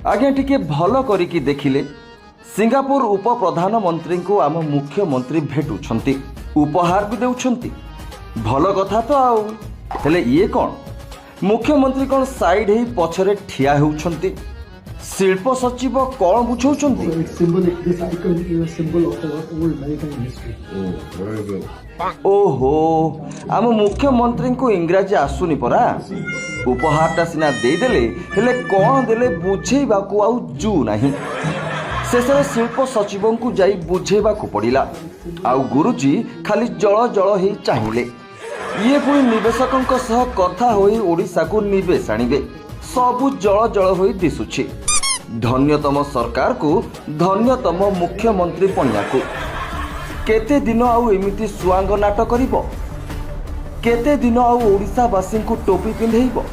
आज्ञा टिके भल करिकी देखिले सिंगापुर उप प्रधानमंत्री को आम मुख्यमंत्री भेटुछंती उपहार भी देउछंती भल कथा तो आउ हेले ये कौन मुख्यमंत्री कौन साइड ही पछरे ठिया हेउछंती शिल्प सचिव कौन बुझाउछंती This icon is a symbol of our old maritime history. Oh, very good. ओहो आम मुख्यमंत्री को इंग्राजी आसुनी परा उपहारटा सिना देदेले हेले कौन देले बुझेबाकू आउ जू नाही शेषे शिल्प सचिव को जाई बुझेबाकू पड़िला आउ गुरुजी खाली जଳ जଳ ही चाहिए ये पुणी निवेशकों सह कथा होई ओडिशा को निवेश आनिबे सबु जଳ जଳ होई दिसुछि धन्यतम सरकार को धन्यतम मुख्यमंत्री पणिया को केते दिन आउ एमिति सुआंग नाट करिवो केते दिन आउ ओडिशावासी को टोपी पिंधेइबो